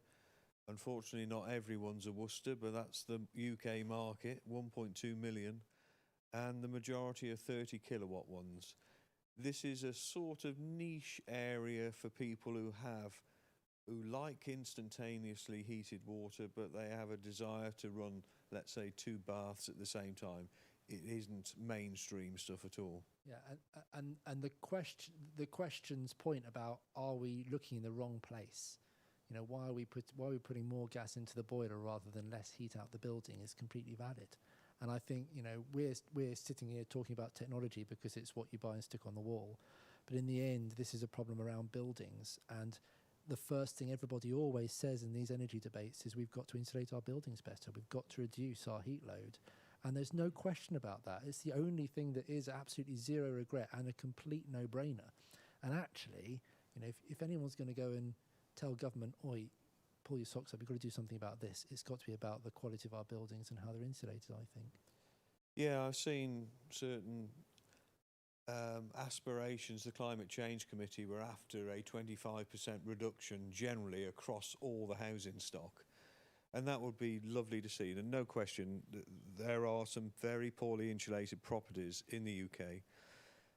Speaker 7: Unfortunately, not everyone's a Worcester, but that's the UK market, 1.2 million, and the majority are 30 kilowatt ones. This is a sort of niche area for people who like instantaneously heated water, but they have a desire to run, let's say, 2 baths at the same time. It isn't mainstream stuff at all.
Speaker 3: Yeah, and the question's point about, are we looking in the wrong place? You know, why are we putting more gas into the boiler rather than less heat out the building is completely valid. And I think, you know, we're sitting here talking about technology because it's what you buy and stick on the wall. But in the end, this is a problem around buildings. And the first thing everybody always says in these energy debates is we've got to insulate our buildings better. We've got to reduce our heat load. And there's no question about that. It's the only thing that is absolutely zero regret and a complete no-brainer. And actually, you know, if anyone's going to go and tell government, oi, pull your socks up, you've got to do something about this, it's got to be about the quality of our buildings and how they're insulated, I think.
Speaker 7: Yeah, I've seen certain aspirations. The Climate Change Committee were after a 25% reduction generally across all the housing stock. And that would be lovely to see. And no question, there are some very poorly insulated properties in the UK.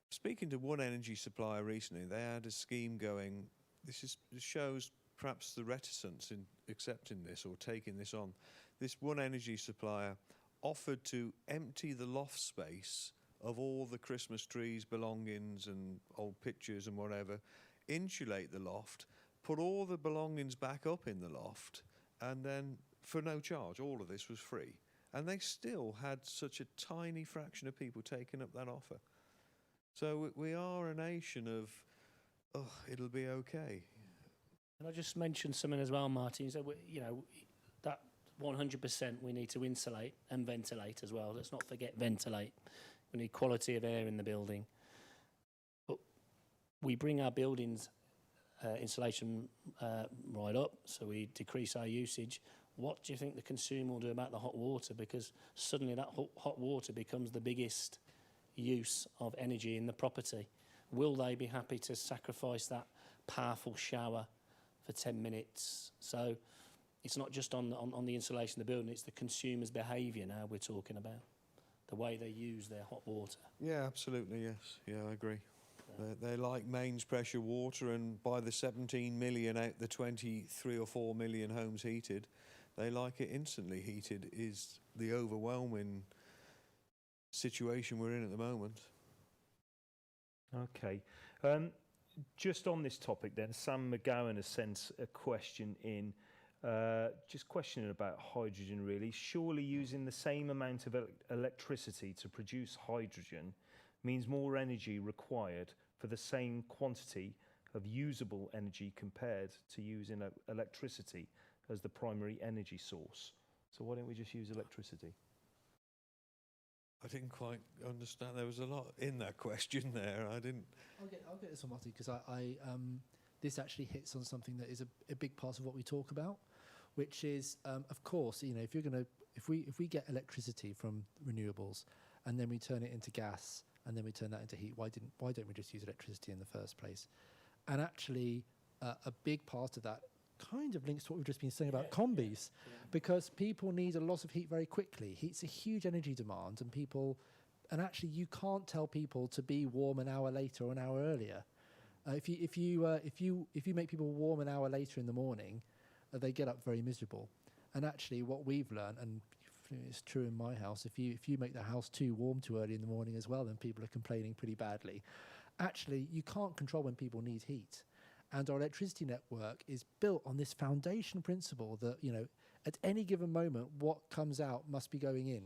Speaker 7: Speaking to one energy supplier recently, they had a scheme going. This shows perhaps the reticence in accepting this or taking this on. This one energy supplier offered to empty the loft space of all the Christmas trees, belongings and old pictures and whatever, insulate the loft, put all the belongings back up in the loft, and then for no charge, all of this was free. And they still had such a tiny fraction of people taking up that offer. So we are a nation of, oh, it'll be okay.
Speaker 2: Can I just mention something as well, Martyn? So, you know, that 100% we need to insulate and ventilate as well. Let's not forget ventilate. We need quality of air in the building. But we bring our buildings insulation right up, so we decrease our usage. What do you think the consumer will do about the hot water? Because suddenly that hot water becomes the biggest use of energy in the property. Will they be happy to sacrifice that powerful shower for 10 minutes? So it's not just on the insulation of the building, it's the consumer's behaviour now we're talking about, the way they use their hot water.
Speaker 7: Yeah, absolutely, yes. Yeah, I agree. They like mains pressure water, and by the 17 million out the 23 or 4 million homes heated, they like it instantly heated is the overwhelming situation we're in at the moment.
Speaker 1: Okay. Just on this topic then, Sam McGowan has sent a question in, just questioning about hydrogen really. Surely using the same amount of electricity to produce hydrogen means more energy required for the same quantity of usable energy compared to using electricity as the primary energy source. So why don't we just use electricity?
Speaker 7: I didn't quite understand. There was a lot in that question there. I didn't.
Speaker 3: I'll get this on Martyn, because this actually hits on something that is a big part of what we talk about, which is, of course, you know, if we get electricity from renewables and then we turn it into gas and then we turn that into heat, why don't we just use electricity in the first place? And actually, a big part of that kind of links to what we've just been saying about combis, because people need a lot of heat very quickly. Heat's a huge energy demand, and actually you can't tell people to be warm an hour later or an hour earlier. If you make people warm an hour later in the morning, they get up very miserable. And actually, what we've learned, and it's true in my house, if you make the house too warm too early in the morning as well, then people are complaining pretty badly. Actually, you can't control when people need heat. And our electricity network is built on this foundation principle that, you know, at any given moment, what comes out must be going in.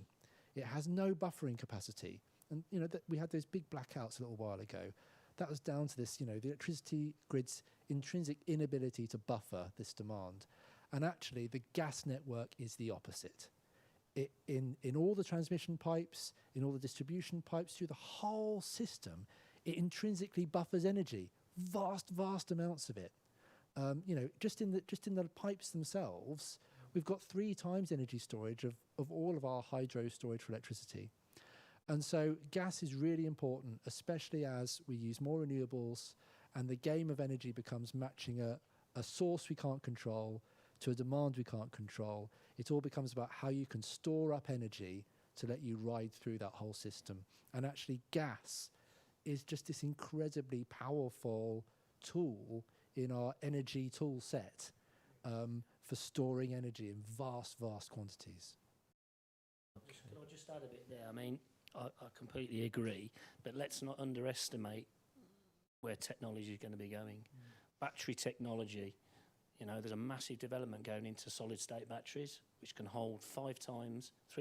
Speaker 3: It has no buffering capacity. And, you know, we had those big blackouts a little while ago. That was down to this, you know, the electricity grid's intrinsic inability to buffer this demand. And actually, the gas network is the opposite. In all the transmission pipes, in all the distribution pipes, through the whole system, It intrinsically buffers energy, vast amounts of it. Just in the pipes themselves, we've got 3 times energy storage of all of our hydro storage for electricity. And so gas is really important, especially as we use more renewables and the game of energy becomes matching a source we can't control to a demand we can't control. It all becomes about how you can store up energy to let you ride through that whole system. And actually gas is just this incredibly powerful tool in our energy tool set for storing energy in vast quantities.
Speaker 2: Can I just add a bit there? I mean, I completely agree, but let's not underestimate where technology is going to be going. Battery technology, there's a massive development going into solid state batteries, which can hold 3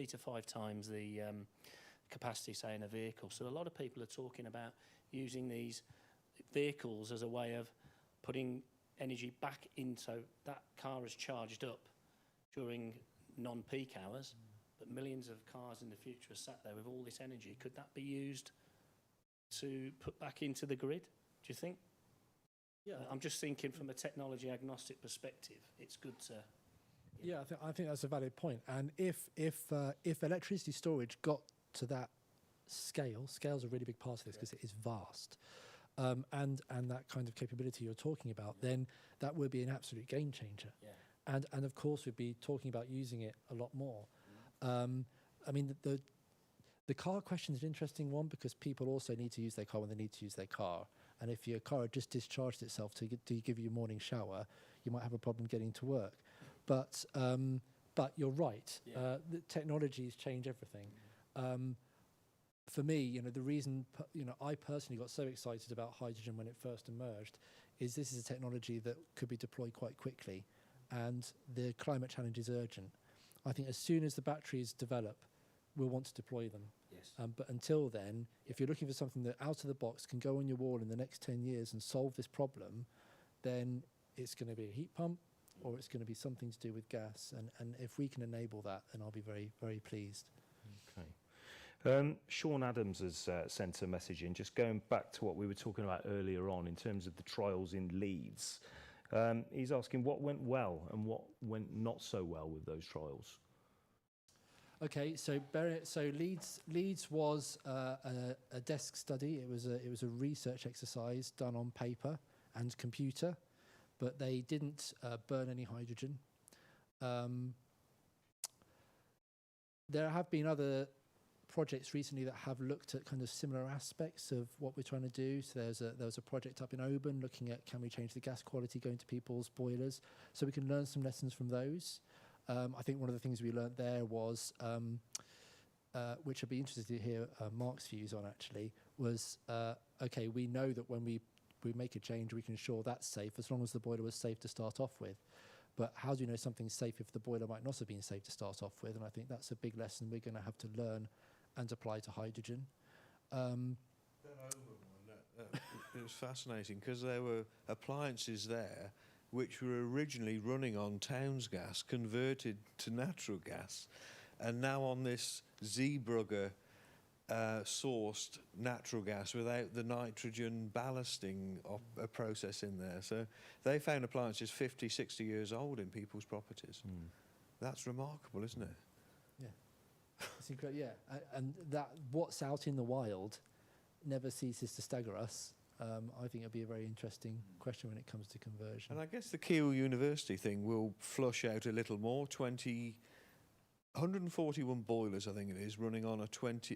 Speaker 2: to 5 times the capacity, say, in a vehicle. So a lot of people are talking about using these vehicles as a way of putting energy back in, so that car is charged up during non-peak hours, but millions of cars in the future are sat there with all this energy. Could that be used to put back into the grid, do you think?
Speaker 3: Yeah,
Speaker 2: I'm just thinking from a technology agnostic perspective, it's good to...
Speaker 3: Yeah, I think that's a valid point. And if electricity storage got to that scale's a really big part of this because it is vast, and that kind of capability you're talking about, then that would be an absolute game changer.
Speaker 2: Yeah.
Speaker 3: And of course we'd be talking about using it a lot more. I mean, the car question is an interesting one because people also need to use their car when they need to use their car. And if your car had just discharged itself to give you a morning shower, you might have a problem getting to work. But you're right.
Speaker 2: Yeah.
Speaker 3: The technologies change everything. For me, the reason I personally got so excited about hydrogen when it first emerged is this is a technology that could be deployed quite quickly, and the climate challenge is urgent. I think as soon as the batteries develop, we'll want to deploy them.
Speaker 2: Yes.
Speaker 3: But until then, if you're looking for something that out of the box can go on your wall in the next 10 years and solve this problem, then it's going to be a heat pump or it's going to be something to do with gas. And if we can enable that, then I'll be very, very pleased.
Speaker 1: Okay. Sean Adams has sent a message in, just going back to what we were talking about earlier on in terms of the trials in Leeds. He's asking what went well and what went not so well with those trials.
Speaker 3: Okay, so Leeds was a desk study. It was a research exercise done on paper and computer, but they didn't burn any hydrogen. There have been other projects recently that have looked at kind of similar aspects of what we're trying to do. So there was a project up in Oban looking at can we change the gas quality going to people's boilers, so we can learn some lessons from those. I think one of the things we learnt there was, which I'd be interested to hear Mark's views on actually, was, okay, we know that when we make a change, we can ensure that's safe as long as the boiler was safe to start off with. But how do you know something's safe if the boiler might not have been safe to start off with? And I think that's a big lesson we're going to have to learn and apply to hydrogen.
Speaker 7: It was fascinating because there were appliances there which were originally running on Towns gas, converted to natural gas, and now on this Zeebrugge sourced natural gas without the nitrogen ballasting process in there. So they found appliances 50, 60 years old in people's properties. That's remarkable, isn't it?
Speaker 3: Yeah, it's incredible. Yeah, and that what's out in the wild never ceases to stagger us. I think it'll be a very interesting question when it comes to conversion.
Speaker 7: And I guess the Keele University thing will flush out a little more. 141 boilers, I think it is, running on a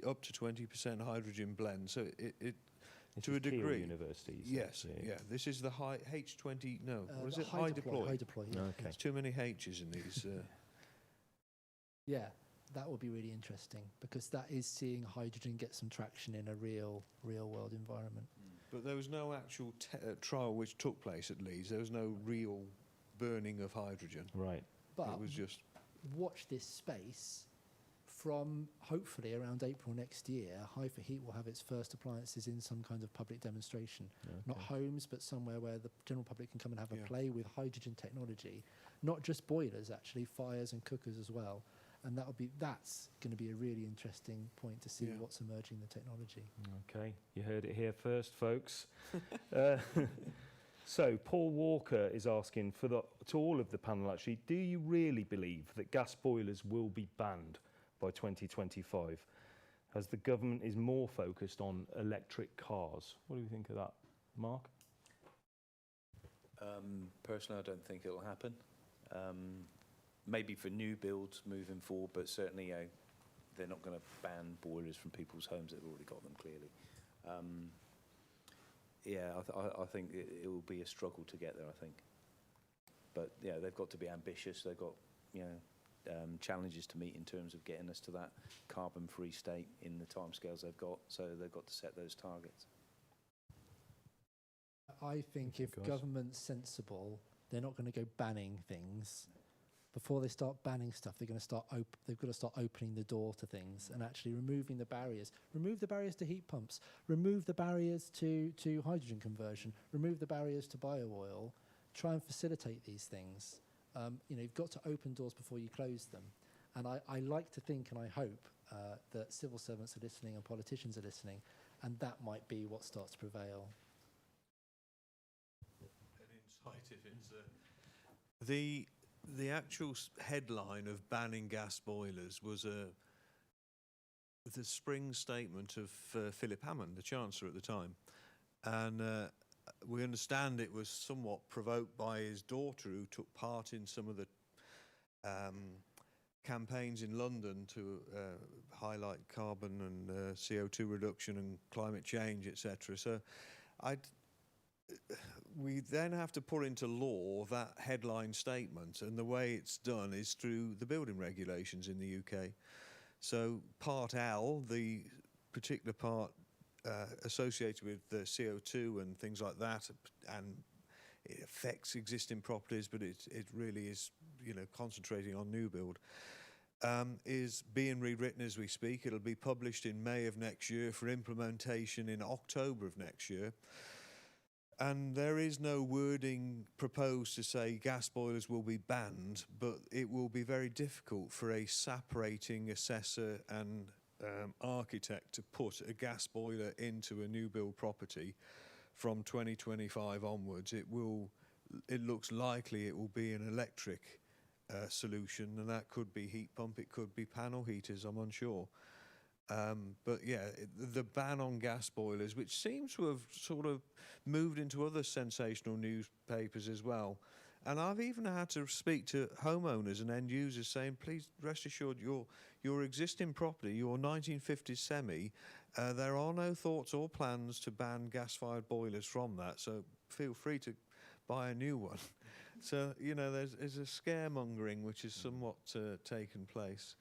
Speaker 7: up to 20% hydrogen blend. So it to a degree.
Speaker 1: Keele University.
Speaker 7: Yes, yeah. This is the H20. No, what is it?
Speaker 3: High deploy. High deploy. Yeah.
Speaker 1: Okay.
Speaker 7: There's too many H's in these.
Speaker 3: Yeah, that would be really interesting because that is seeing hydrogen get some traction in a real world environment.
Speaker 7: But there was no actual trial which took place at Leeds. There was no real burning of hydrogen.
Speaker 1: Right.
Speaker 3: But
Speaker 7: it was just
Speaker 3: watch this space. From hopefully around April next year, CIPHE will have its first appliances in some kind of public demonstration. Okay. Not homes, but somewhere where the general public can come and have a play with hydrogen technology. Not just boilers, actually, fires and cookers as well. And that's going to be a really interesting point to see
Speaker 7: Yeah.
Speaker 3: what's emerging in the technology.
Speaker 1: Okay, you heard it here first, folks. So Paul Walker is asking to all of the panel actually, do you really believe that gas boilers will be banned by 2025 as the government is more focused on electric cars? What do you think of that, Mark?
Speaker 5: Personally, I don't think it'll happen. Maybe for new builds moving forward, but certainly they're not going to ban boilers from people's homes that have already got them, clearly. I think it will be a struggle to get there, I think. But, yeah, they've got to be ambitious. They've got, challenges to meet in terms of getting us to that carbon-free state in the timescales they've got. So they've got to set those targets.
Speaker 3: I think if
Speaker 1: Guys.
Speaker 3: government's sensible, they're not going to go banning things. Before they start banning stuff, they've got to start opening the door to things and actually removing the barriers. Remove the barriers to heat pumps. Remove the barriers to hydrogen conversion. Remove the barriers to bio-oil. Try and facilitate these things. You've got to open doors before you close them. And I like to think and I hope that civil servants are listening and politicians are listening, and that might be what starts to prevail.
Speaker 7: An insight if it's the actual headline of banning gas boilers was the spring statement of Philip Hammond, the Chancellor at the time, and we understand it was somewhat provoked by his daughter, who took part in some of the campaigns in London to highlight carbon and CO2 reduction and climate change, etc. So we then have to put into law that headline statement, and the way it's done is through the building regulations in the UK. So Part L, the particular part associated with the CO2 and things like that, and it affects existing properties, but it really is, concentrating on new build, is being rewritten as we speak. It'll be published in May of next year for implementation in October of next year. And there is no wording proposed to say gas boilers will be banned, but it will be very difficult for a SAP rating assessor and architect to put a gas boiler into a new build property from 2025 onwards. It looks likely it will be an electric solution, and that could be heat pump, it could be panel heaters, I'm unsure. But yeah, the ban on gas boilers, which seems to have sort of moved into other sensational newspapers as well. And I've even had to speak to homeowners and end users saying, please rest assured your existing property, your 1950s semi, there are no thoughts or plans to ban gas-fired boilers from that, so feel free to buy a new one. So, there's a scaremongering which has somewhat taken place.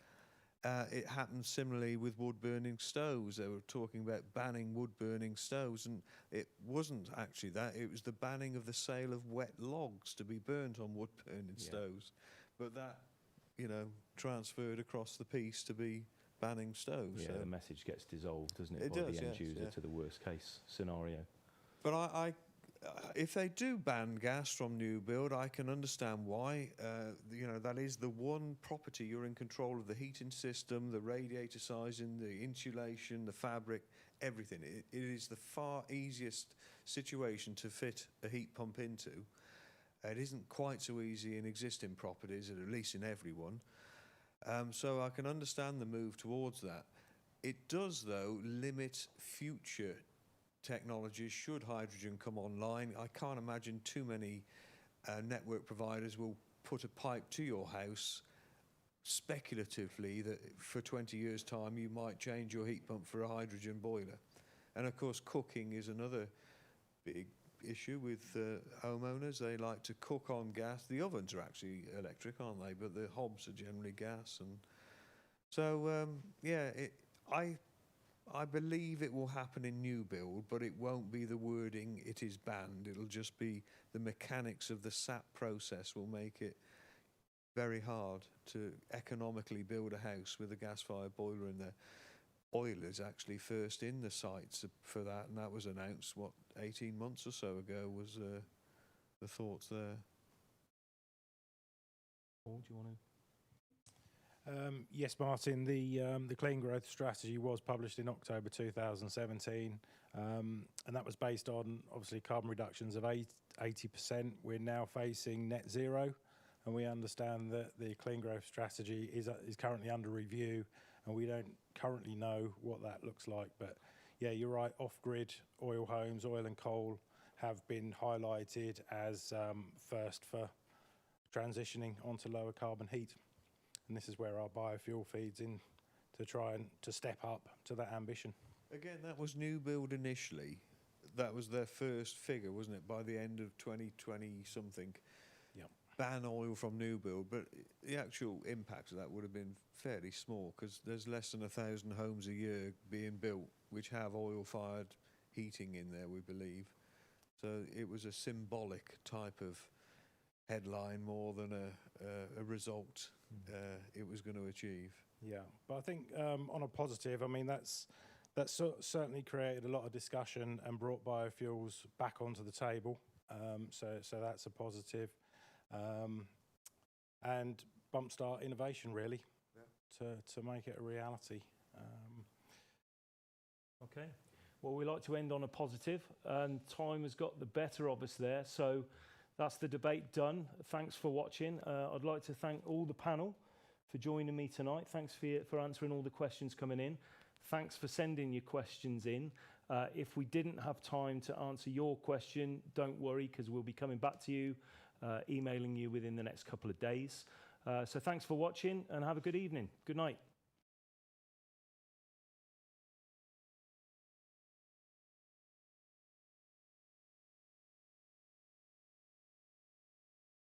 Speaker 7: It happened similarly with wood-burning stoves. They were talking about banning wood-burning stoves, and it wasn't actually that. It was the banning of the sale of wet logs to be burnt on wood-burning stoves. But that, transferred across the piece to be banning stoves.
Speaker 1: Yeah,
Speaker 7: so
Speaker 1: the message gets dissolved, doesn't it,
Speaker 7: it
Speaker 1: by
Speaker 7: does,
Speaker 1: the end
Speaker 7: yes,
Speaker 1: user
Speaker 7: yeah.
Speaker 1: to the worst-case scenario.
Speaker 7: But if they do ban gas from new build, I can understand why. That is the one property you're in control of the heating system, the radiator sizing, the insulation, the fabric, everything. It is the far easiest situation to fit a heat pump into. It isn't quite so easy in existing properties, at least in everyone. So I can understand the move towards that. It does, though, limit future technologies should hydrogen come online. I can't imagine too many network providers will put a pipe to your house speculatively that for 20 years' time you might change your heat pump for a hydrogen boiler. And of course cooking is another big issue with homeowners. They like to cook on gas. The ovens are actually electric, aren't they? But the hobs are generally gas. And so I believe it will happen in new build, but it won't be the wording it is banned. It'll just be the mechanics of the SAP process will make it very hard to economically build a house with a gas-fired boiler in there. Oil is actually first in the sites for that, and that was announced, 18 months or so ago was the thoughts there.
Speaker 1: Paul, do you want
Speaker 4: Yes, Martin, the Clean Growth Strategy was published in October 2017, and that was based on, obviously, carbon reductions of 80%. We're now facing net zero, and we understand that the Clean Growth Strategy is currently under review, and we don't currently know what that looks like. But yeah, you're right, off-grid oil homes, oil and coal have been highlighted as first for transitioning onto lower carbon heat. And this is where our biofuel feeds in to try and to step up to that ambition.
Speaker 7: Again, that was new build initially. That was their first figure, wasn't it? By the end of 2020 something.
Speaker 4: Yep.
Speaker 7: Ban oil from new build, but the actual impact of that would have been fairly small because there's less than 1,000 homes a year being built which have oil-fired heating in there, we believe. So it was a symbolic type of headline more than a result it was going to achieve.
Speaker 4: Yeah, but I think on a positive, I mean, that's certainly created a lot of discussion and brought biofuels back onto the table. So that's a positive. And bump-start innovation, really, to make it a reality.
Speaker 1: Okay. Well, we like to end on a positive, and time has got the better of us there. So that's the debate done. Thanks for watching. I'd like to thank all the panel for joining me tonight. Thanks for answering all the questions coming in. Thanks for sending your questions in. If we didn't have time to answer your question, don't worry, because we'll be coming back to you, emailing you within the next couple of days. So thanks for watching, and have a good evening. Good night.